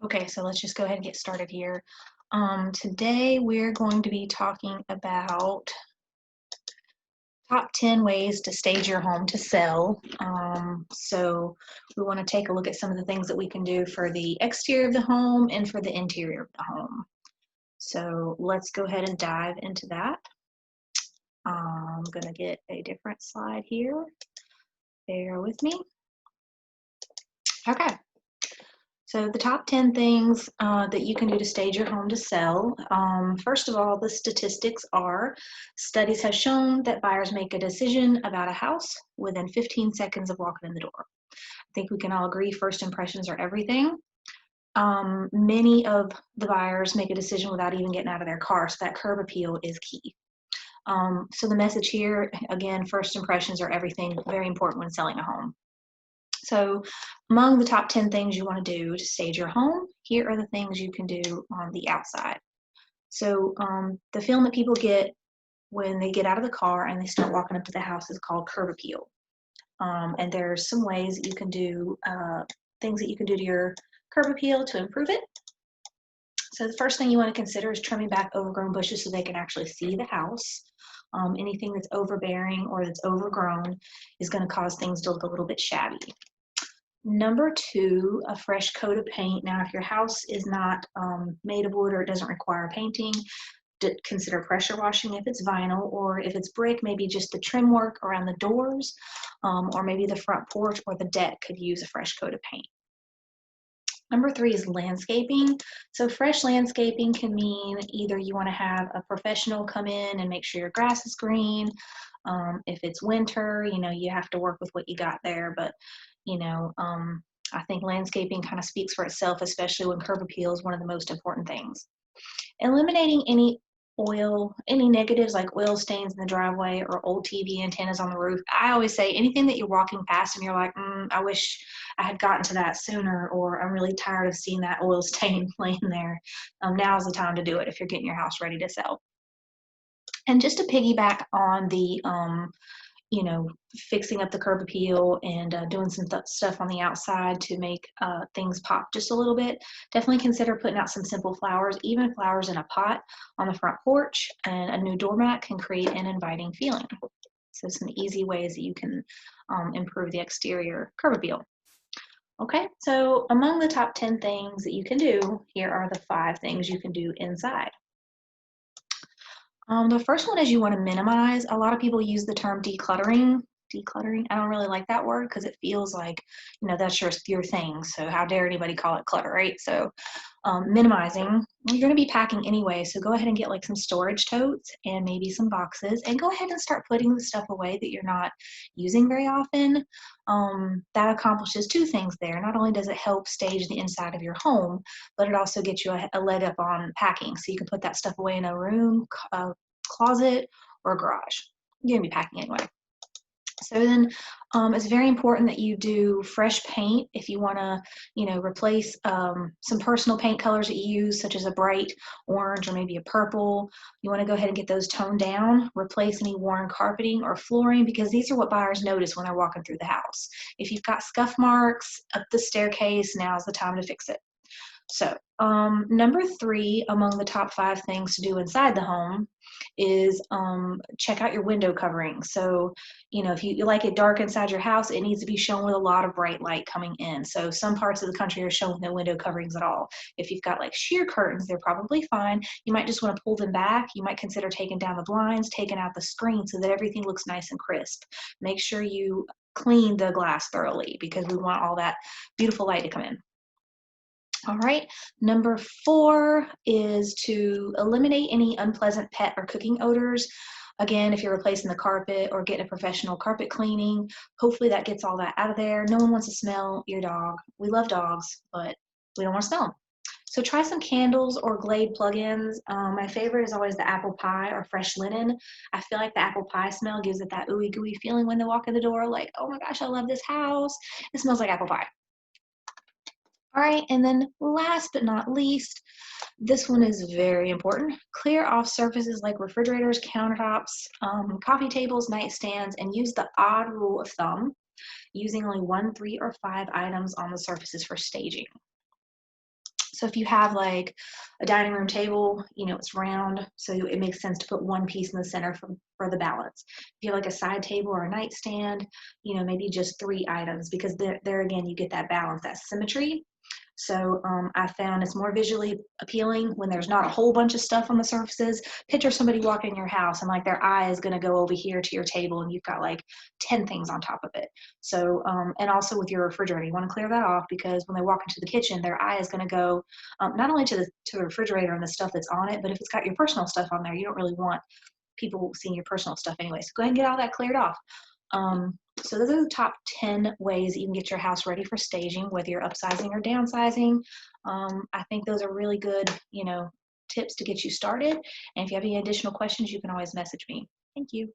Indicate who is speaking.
Speaker 1: Okay, so let's just go ahead and get started here. Today we're going to be talking about top 10 ways to stage your home to sell. So we want to take a look at some of the things that we can do for the exterior of the home and for the interior of the home. So let's go ahead and dive into that. I'm going to get a different slide here. Bear with me. Okay. So the top 10 things that you can do to stage your home to sell. First of all, the statistics are studies have shown that buyers make a decision about a house within 15 seconds of walking in the door. I think we can all agree first impressions are everything. Many of the buyers make a decision without even getting out of their car, so that curb appeal is key. So the message here, again, first impressions are everything, very important when selling a home. So among the top 10 things you want to do to stage your home, here are the things you can do on the outside. So the feeling that people get when they get out of the car and they start walking up to the house is called curb appeal. And there's some ways that you can do, things that you can do to your curb appeal to improve it. So the first thing you want to consider is trimming back overgrown bushes so they can actually see the house. Anything that's overbearing or that's overgrown is going to cause things to look a little bit shabby. Number two, a fresh coat of paint. Now, if your house is not made of wood or it doesn't require painting, consider pressure washing if it's vinyl, or if it's brick, maybe just the trim work around the doors, or maybe the front porch or the deck could use a fresh coat of paint. Number three is landscaping. So fresh landscaping can mean either you want to have a professional come in and make sure your grass is green. If it's winter, you have to work with what you got there, but I think landscaping kind of speaks for itself, especially when curb appeal is one of the most important things. Eliminating any negatives like oil stains in the driveway or old TV antennas on the roof. I always say anything that you're walking past and you're like, I wish I had gotten to that sooner, or I'm really tired of seeing that oil stain laying there. Now is the time to do it if you're getting your house ready to sell. And just to piggyback on the fixing up the curb appeal and doing some stuff on the outside to make things pop just a little bit, definitely consider putting out some simple flowers, even flowers in a pot on the front porch, and a new doormat can create an inviting feeling. So some easy ways that you can improve the exterior curb appeal. Okay, so among the top 10 things that you can do, here are the 5 things you can do inside. The first one is you want to minimize. A lot of people use the term decluttering. Decluttering. I don't really like that word because it feels like, that's your thing. So how dare anybody call it clutter, right? So minimizing. You're going to be packing anyway, so go ahead and get like some storage totes and maybe some boxes, and go ahead and start putting the stuff away that you're not using very often. That accomplishes 2 things there. Not only does it help stage the inside of your home, but it also gets you a leg up on packing. So you can put that stuff away in a room, closet, or garage. You're going to be packing anyway. So then it's very important that you do fresh paint. If you want to, replace some personal paint colors that you use, such as a bright orange or maybe a purple, you want to go ahead and get those toned down, replace any worn carpeting or flooring, because these are what buyers notice when they're walking through the house. If you've got scuff marks up the staircase, now's the time to fix it. So number 3 among the top 5 things to do inside the home is check out your window covering. So, if you like it dark inside your house, it needs to be shown with a lot of bright light coming in. So some parts of the country are shown with no window coverings at all. If you've got like sheer curtains, they're probably fine. You might just want to pull them back. You might consider taking down the blinds, taking out the screen so that everything looks nice and crisp. Make sure you clean the glass thoroughly because we want all that beautiful light to come in. All right, number 4 is to eliminate any unpleasant pet or cooking odors. Again, if you're replacing the carpet or getting a professional carpet cleaning, hopefully that gets all that out of there. No one wants to smell your dog. We love dogs, but we don't want to smell them. So try some candles or Glade plugins. My favorite is always the apple pie or fresh linen. I feel like the apple pie smell gives it that ooey gooey feeling when they walk in the door, like, oh my gosh, I love this house. It smells like apple pie. All right, and then last but not least, this one is very important. Clear off surfaces like refrigerators, countertops, coffee tables, nightstands, and use the odd rule of thumb, using only 1, 3, or 5 items on the surfaces for staging. So if you have like a dining room table, you know, it's round, so it makes sense to put one piece in the center for the balance. If you have like a side table or a nightstand, you know, maybe just 3 items, because there again, you get that balance, that symmetry. So I found it's more visually appealing when there's not a whole bunch of stuff on the surfaces. Picture somebody walking in your house and like their eye is going to go over here to your table and you've got like 10 things on top of it. So, and also with your refrigerator, you want to clear that off, because when they walk into the kitchen, their eye is going to go not only to the refrigerator and the stuff that's on it, but if it's got your personal stuff on there, you don't really want people seeing your personal stuff anyway. So go ahead and get all that cleared off. So those are the top 10 ways that you can get your house ready for staging, whether you're upsizing or downsizing. I think those are really good, you know, tips to get you started. And if you have any additional questions, you can always message me. Thank you.